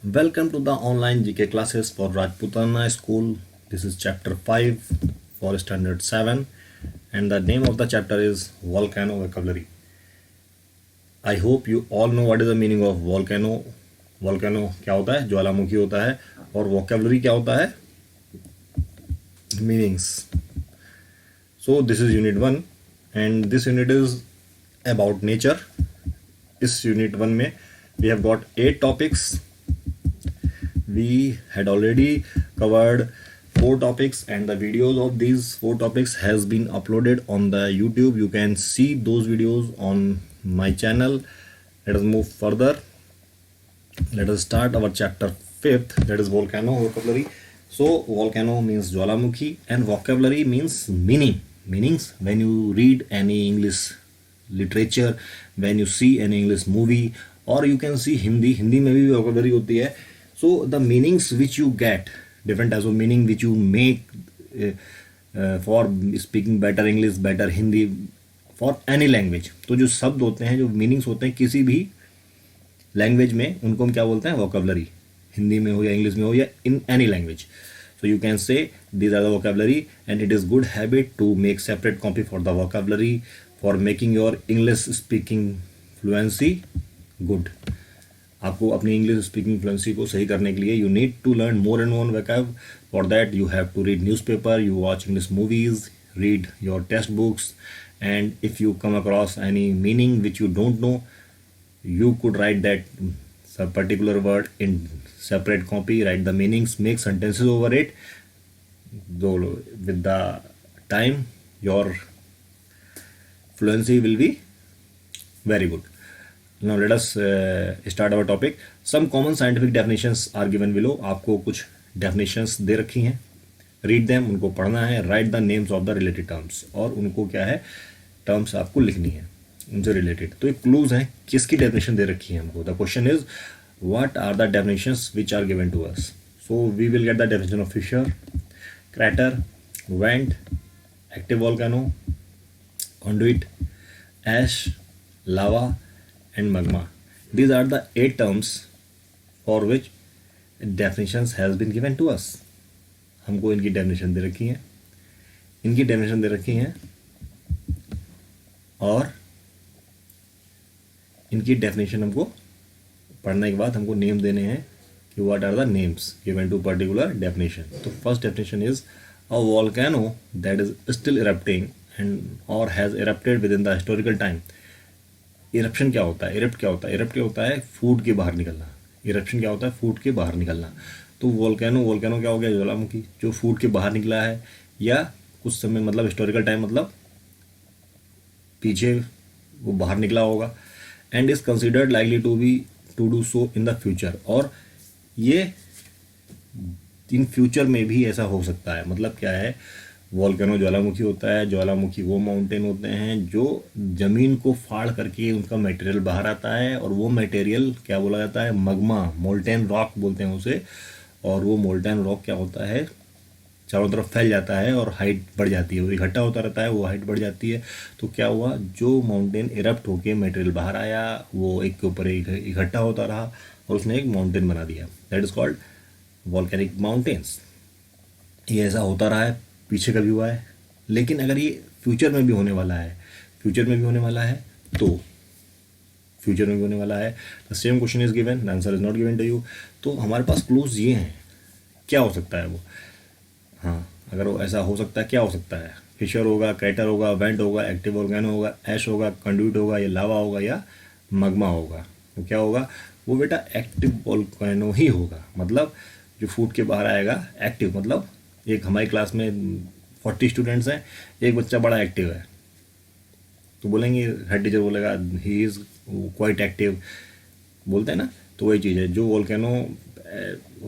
Welcome to the online GK classes for Rajputana School. This is chapter 5 for standard 7 and the name of the chapter is volcano vocabulary. I hope you all know what is the meaning of volcano. Volcano क्या होता है? ज्वालामुखी होता है. और vocabulary क्या होता है? Meanings. So this is unit 1 and this unit is about nature. इस unit 1 में we have got 8 topics. We had already covered 4 topics and the videos of these 4 topics has been uploaded on the YouTube. You can see those videos on my channel. Let us move further. Let us start our chapter 5th, that is volcano vocabulary. So volcano means Jwalamukhi and vocabulary means meanings. When you read any English literature, when you see any English movie, or you can see Hindi में भी vocabulary होती है. So the meanings which you get, different types of meaning which you make for speaking better English, better Hindi, for any language. तो जो शब्द होते हैं, जो meanings होते हैं किसी भी लैंग्वेज में, उनको हम क्या बोलते हैं? वोकेबलरी. हिंदी में हो या इंग्लिश में हो या in any language. So you can say these are the vocabulary and it is good habit to make separate copy for the vocabulary for making your English speaking fluency good. आपको अपनी English speaking fluency को सही करने के लिए you need to learn more and more vocab. For that you have to read newspaper, you watch English movies, read your text books, and if you come across any meaning which you don't know, you could write that particular word in separate copy, write the meanings, make sentences over it. Though with the time your fluency will be very good. Now let us start our topic. Some common scientific definitions are given below. आपको कुछ definitions दे रखी हैं. Read them, उनको पढ़ना है. Write the names of the related terms. और उनको क्या है, terms आपको लिखनी है उनसे रिलेटेड. तो एक क्लूज हैं किसकी डेफिनेशन दे रखी है हमको. The question is what are the definitions which are given to us. So we will get the definition of fissure, crater, vent, active volcano, conduit, ash, lava and magma. These are the 8 terms for which definitions has been given to us. हमको इनकी definition दे रखी है, इनकी definition दे रखी है और इनकी definition हमको पढ़ने के बाद हमको नेम देने हैं कि what are the names given to particular definition. तो first definition is a volcano that is still erupting and और has erupted with in the historical time. Eruption क्या होता है? इरप्ट क्या होता है? इरप्ट क्या होता है? फूड के बाहर निकलना. इरप्शन क्या होता है? फूड के बाहर निकलना. तो वोल्केनो क्या हो गया? ज्वालामुखी जो फूड के बाहर निकला है या कुछ समय, मतलब हिस्टोरिकल टाइम मतलब पीछे वो बाहर निकला होगा. And is considered likely to do so in the future. और ये इन फ्यूचर में भी ऐसा हो सकता है. मतलब क्या है, वोल्केनो ज्वालामुखी होता है. ज्वालामुखी वो माउंटेन होते हैं जो ज़मीन को फाड़ करके उनका मटेरियल बाहर आता है और वो मटेरियल क्या बोला जाता है? मगमा, मोल्टेन रॉक बोलते हैं उसे. और वो मोल्टेन रॉक क्या होता है? चारों तरफ फैल जाता है और हाइट बढ़ जाती है. वो इकट्ठा होता रहता है, वो हाइट बढ़ जाती है. तो क्या हुआ, जो माउंटेन इरप्ट होके मटेरियल बाहर आया वो एक के ऊपर एक इकट्ठा होता रहा और उसने एक माउंटेन बना दिया. That is called volcanic mountains. ये ऐसा होता रहा है, पीछे कभी हुआ है. लेकिन अगर ये फ्यूचर में भी होने वाला है, तो फ्यूचर में भी होने वाला है. The same question is given, the answer is not given to you. तो हमारे पास क्लूज ये हैं. क्या हो सकता है वो? हाँ, अगर वो ऐसा हो सकता है, क्या हो सकता है? फिशर होगा, क्रैटर होगा, वेंट होगा, एक्टिव वोल्केनो होगा, ऐश होगा, कंडुइट होगा, या लावा होगा, या मगमा होगा. तो क्या होगा वो बेटा? एक्टिव वोल्केनो ही होगा. मतलब जो फूट के बाहर आएगा एक्टिव. मतलब एक हमारी क्लास में 40 स्टूडेंट्स हैं, एक बच्चा बड़ा एक्टिव है, तो बोलेंगे, हेड टीचर बोलेगा ही इज़ क्वाइट एक्टिव, बोलते हैं ना. तो वही चीज़ है, जो वोल्केनो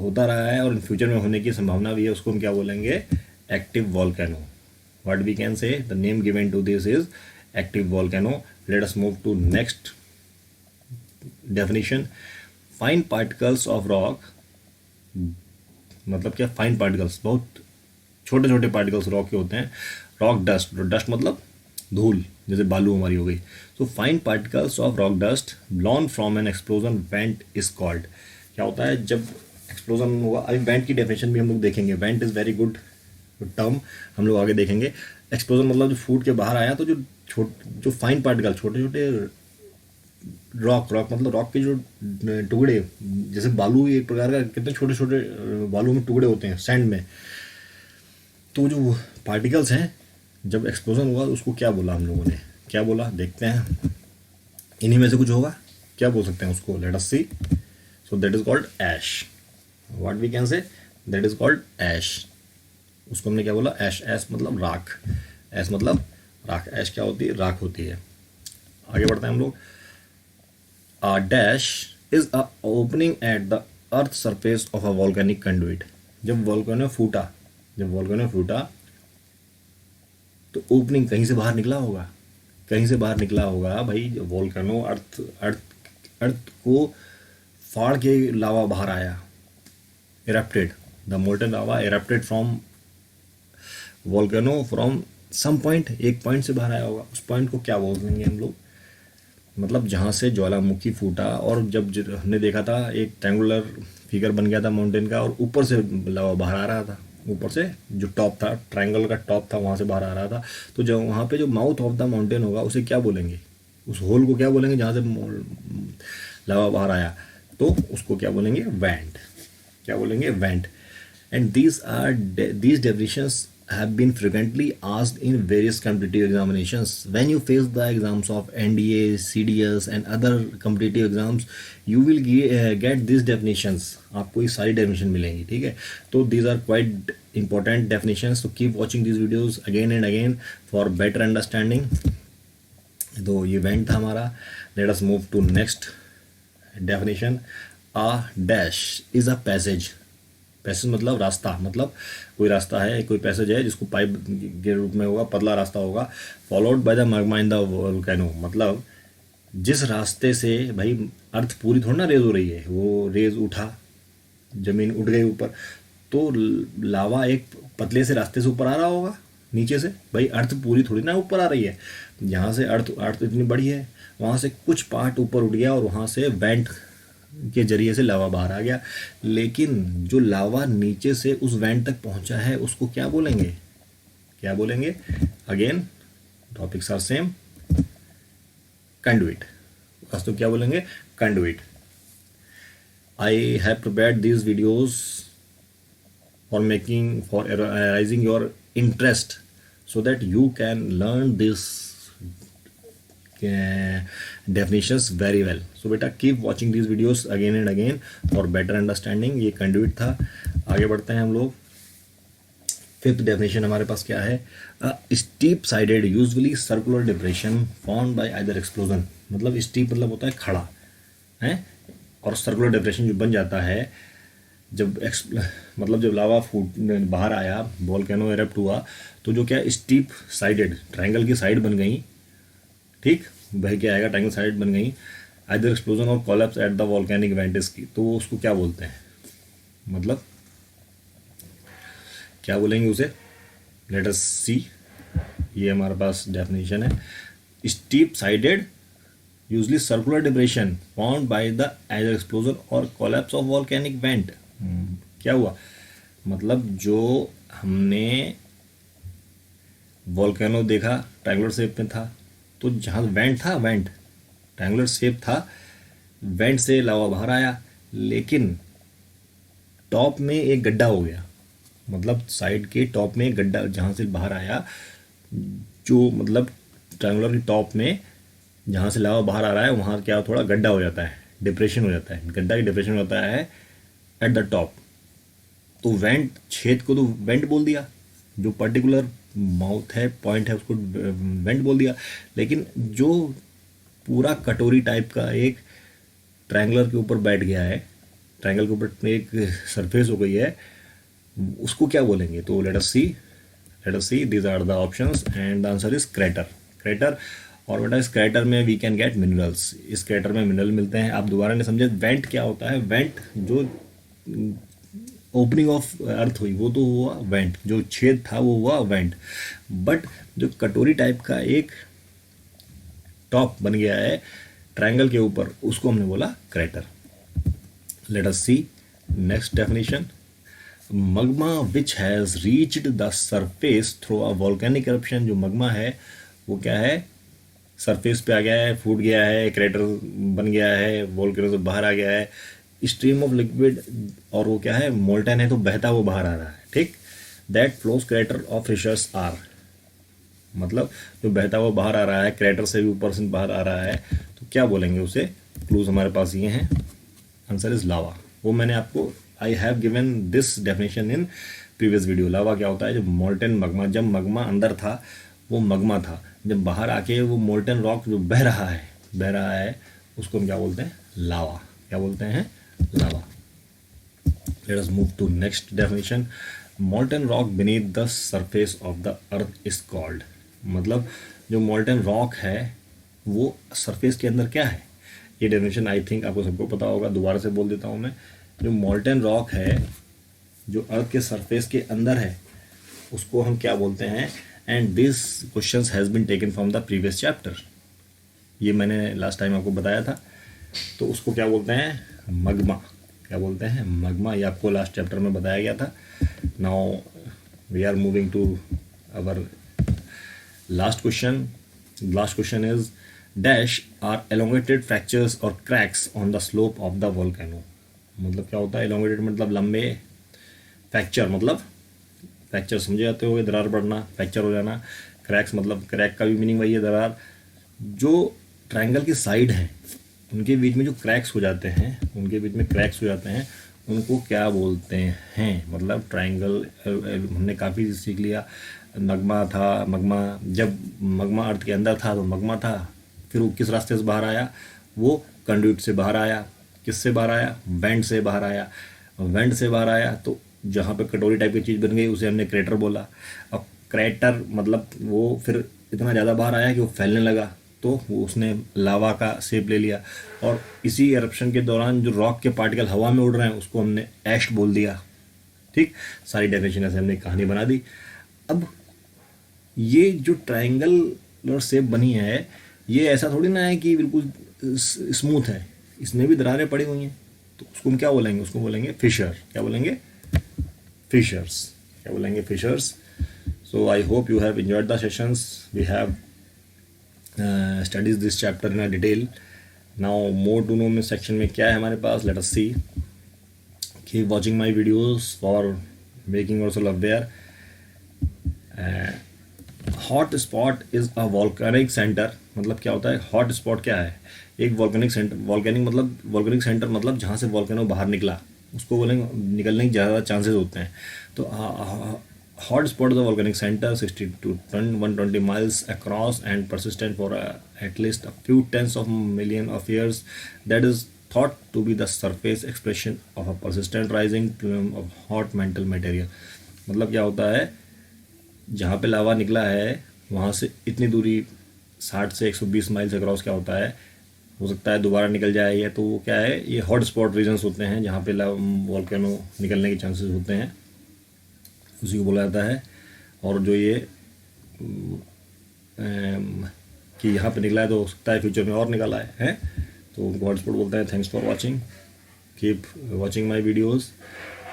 होता रहा है और इन फ्यूचर में होने की संभावना भी है, उसको हम क्या बोलेंगे? Active volcano. What we can say, the name given to this is active volcano. Let us move to next definition. Fine particles of rock. मतलब क्या? फाइन पार्टिकल्स, बहुत छोटे छोटे पार्टिकल्स रॉक के होते हैं. रॉक डस्ट, डस्ट मतलब धूल, जैसे बालू हमारी हो गई. So fine particles of rock dust ब्लॉन from N explosion went is called. क्या होता है जब एक्सप्लोजन हुआ। अभी वेंट की डेफिनेशन भी हम लोग देखेंगे, went is very good term, हम लोग आगे देखेंगे। एक्सप्लोजन मतलब जो फूट के बाहर आया तो जो फाइन पार्टिकल, छोटे छोटे रॉक मतलब रॉक के जो टुकड़े, जैसे बालू एक प्रकार का, कितने छोटे छोटे बालू में टुकड़े होते हैं सैंड में, तो जो पार्टिकल्स हैं जब एक्सप्लोजन हुआ उसको क्या बोला हम लोगों ने, क्या बोला देखते हैं। इन्हीं में से कुछ होगा, क्या बोल सकते हैं उसको, let us see. So that is called ash, what we can say, that is called ash. उसको हमने क्या बोला, ऐश, ऐश मतलब राख, ऐश मतलब राख, ऐश क्या होती है, राख होती है। आगे बढ़ते हैं हम लोग। A dash is a opening at the earth surface of a volcanic conduit। जब वॉल्केनो फूटा तो ओपनिंग कहीं से बाहर निकला होगा, कहीं से बाहर निकला होगा भाई। वॉल्केनो अर्थ को फाड़ के लावा बाहर आया, erupted, the molten lava erupted from volcano from some point, एक पॉइंट से बाहर आया होगा। उस पॉइंट को क्या बोलेंगे हम लोग, मतलब जहाँ से ज्वालामुखी फूटा और जब हमने देखा था एक ट्रायंगुलर फिगर बन गया था माउंटेन का, और ऊपर से लावा बाहर आ रहा था, ऊपर से जो टॉप था, ट्रायंगल का टॉप था, वहाँ से बाहर आ रहा था। तो जब वहाँ पे जो माउथ ऑफ द माउंटेन होगा उसे क्या बोलेंगे, उस होल को क्या बोलेंगे जहाँ से लावा बाहर आया, तो उसको क्या बोलेंगे, वेंट, क्या बोलेंगे, went. And these definitions have been frequently asked in various competitive examinations. When you face the exams of NDA, CDS and other competitive exams, you will get these definitions. आपको ये सारी definition मिलेंगी, ठीक है। तो these are quite important definitions. So keep watching these videos again and again for better understanding. तो ये went था हमारा। Let us move to next definition. A dash is a passage. Passage मतलब रास्ता, मतलब कोई रास्ता है, कोई पैसेज है जिसको पाइप के रूप में होगा, पतला रास्ता होगा, followed by the magma in the volcano. मतलब जिस रास्ते से भाई अर्थ पूरी थोड़ी ना रेज हो रही है, वो रेज उठा, जमीन उठ गई ऊपर, तो लावा एक पतले से रास्ते से ऊपर आ रहा होगा नीचे से। भाई अर्थ पूरी थोड़ी ना ऊपर आ रही है, यहाँ से अर्थ इतनी बड़ी है, वहाँ से कुछ पार्ट ऊपर उठ गया और वहाँ से वेंट के जरिए से लावा बाहर आ गया। लेकिन जो लावा नीचे से उस वेंट तक पहुंचा है उसको क्या बोलेंगे, क्या बोलेंगे, again topics are same, conduit. बस तो क्या बोलेंगे, conduit. I have prepared these videos for arising your interest so that you can learn this definitions very well. So बेटा keep watching these videos again and again for better understanding। ये conduit था। आगे बढ़ते हैं हम लोग। Fifth definition हमारे पास क्या है, steep sided usually circular depression formed by either explosion. मतलब स्टीप मतलब होता है खड़ा है, और सर्कुलर डिप्रेशन जो बन जाता है जब मतलब जब लावा फूट बाहर आया, वोल्केनो एरप्ट हुआ, तो जो क्या स्टीप साइडेड, ट्रायंगल की साइड बन गई, ठीक, बह के आएगा, ट्रायंगल साइड बन गई, आइदर एक्सप्लोजन और collapse at the volcanic vents की, तो उसको क्या बोलते हैं, मतलब क्या बोलेंगे उसे, लेट अस सी। ये हमारे पास डेफिनेशन है, steep sided usually circular depression formed by the either explosion और कोलैप्स ऑफ वोल्केनिक वेंट। क्या हुआ, मतलब जो हमने वोल्केनो देखा ट्रायंगुलर शेप में था, तो जहाँ वेंट था, वेंट ट्रायंगुलर शेप था, वेंट से लावा बाहर आया, लेकिन टॉप में एक गड्ढा हो गया, मतलब साइड के टॉप में एक गड्ढा, जहाँ से बाहर आया, जो मतलब ट्रायंगुलर की टॉप में जहाँ से लावा बाहर आ रहा है वहाँ क्या थोड़ा गड्ढा हो जाता है, डिप्रेशन हो जाता है, गड्ढा की डिप्रेशन होता है एट द टॉप। तो वेंट, छेद को तो वेंट बोल दिया, जो पर्टिकुलर माउथ है, पॉइंट है, उसको वेंट बोल दिया। लेकिन जो पूरा कटोरी टाइप का एक ट्रायंगुलर के ऊपर बैठ गया है, ट्रायंगल के ऊपर एक सरफेस हो गई है, उसको क्या बोलेंगे, तो let us see these are the options and the answer is crater. Crater, और बेटा इस क्रेटर में वी कैन गेट मिनरल्स, इस क्रेटर में मिनरल मिलते हैं। आप दोबारा नहीं समझे, वेंट क्या होता है, वेंट जो ओपनिंग ऑफ अर्थ हुई वो तो हुआ वेंट, जो छेद था वो हुआ वेंट, बट जो कटोरी टाइप का एक टॉप बन गया है ट्रायंगल के ऊपर, उसको हमने बोला crater. Let us see next definition. Magma which has reached the surface through a volcanic eruption. जो magma है वो क्या है, सरफेस पे आ गया है, फूट गया है, क्रेटर बन गया है, वोल्केनो से बाहर आ गया है, स्ट्रीम ऑफ लिक्विड, और वो क्या है, मोल्टन है तो बहता वो बाहर आ रहा है, ठीक। That flows crater of fissures are, मतलब जो बहता हुआ बाहर आ रहा है, क्रेटर से भी ऊपर से बाहर आ रहा है, तो क्या बोलेंगे उसे। क्लूज हमारे पास ये हैं, आंसर इज लावा। वो मैंने आपको, I have given this definition in previous video. Lava क्या होता है, जो मोल्टन मगमा, जब मगमा अंदर था वो मगमा था, जब बाहर आके वो मोल्टन रॉक जो बह रहा है उसको हम क्या बोलते हैं, लावा। क्या बोलते हैं, lava. Let us move to next definition. Molten rock beneath the surface of the earth is called, मतलब जो मोल्टन रॉक है वो सरफेस के अंदर क्या है। ये डेफिनेशन आई थिंक आपको सबको पता होगा, दोबारा से बोल देता हूँ मैं। जो मोल्टन रॉक है जो अर्थ के सरफेस के अंदर है उसको हम क्या बोलते हैं। And this question has been taken from the previous chapter, ये मैंने लास्ट टाइम आपको बताया था। तो उसको क्या बोलते हैं, मगमा। क्या बोलते हैं, मगमा। ये आपको लास्ट चैप्टर में बताया गया था। Now we are moving to our last question. Last question is dash are elongated fractures और cracks on the slope of the volcano. मतलब क्या होता है, एलोंगेटेड मतलब लंबे, फ्रैक्चर मतलब फ्रैक्चर समझे जाते हो, दरार बढ़ना, फ्रैक्चर हो जाना। क्रैक्स मतलब क्रैक का भी मीनिंग वही है, दरार। जो ट्रायंगल की साइड हैं उनके बीच में जो क्रैक्स हो जाते हैं, उनको क्या बोलते हैं। मतलब ट्रायंगल हमने काफ़ी सीख लिया। मगमा जब मगमा अर्थ के अंदर था तो मगमा था, फिर वो किस रास्ते से बाहर आया, वो कंड्यूट से बाहर आया। किससे बाहर आया, वेंट से बाहर आया। वेंट से बाहर आया तो जहाँ पे कटोरी टाइप की चीज़ बन गई उसे हमने क्रेटर बोला। अब क्रेटर मतलब वो फिर इतना ज़्यादा बाहर आया कि वो फैलने लगा, तो वो उसने लावा का शेप ले लिया। और इसी एरप्शन के दौरान जो रॉक के पार्टिकल हवा में उड़ रहे हैं उसको हमने ऐश बोल दिया, ठीक। सारी डेफिनेशन ऐसे हमने कहानी बना दी। अब ये जो ट्रायंगल शेप बनी है ये ऐसा थोड़ी ना है कि बिल्कुल स्मूथ है, इसमें भी दरारें पड़ी हुई हैं। तो उसको हम क्या बोलेंगे, उसको बोलेंगे फिशर। क्या बोलेंगे, फिशर्स। क्या बोलेंगे, fissures. So I hope you have enjoyed the sessions. We have studied this chapter in a detail. Now more to know में सेक्शन में क्या है हमारे पास, let us see. Keep watching my videos for making yourself aware. Hot spot is a volcanic centre. मतलब क्या होता है, hot spot क्या है, एक वॉल्केनिक सेंटर। वॉल्केनिक सेंटर मतलब जहाँ से वॉल्केनो बाहर निकला उसको बोलेंगे, निकलने की ज़्यादा चांसेस होते हैं। तो hot spot is a volcanic centre 60 to 120 miles across and persistent for at least a few tens of million of years. That is thought to be the surface expression of a persistent rising plume of hot metal material. मतलब क्या होता है, जहाँ पे लावा निकला है वहाँ से इतनी दूरी 60 से 120 माइल्स अक्रॉस क्या होता है, हो सकता है दोबारा निकल जाए। या तो वो क्या है, ये हॉट स्पॉट रीजन्स होते हैं जहाँ पे वॉल्केनो निकलने के चांसेस होते हैं, उसी को बोला जाता है। और जो ये कि यहाँ पे निकला है तो हो सकता है फ्यूचर में और निकला है तो उनको हॉट स्पॉट बोलते हैं। Thanks for watching, keep watching my videos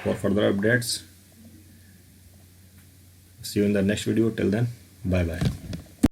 for further updates. See you in the next video. Till then, bye bye.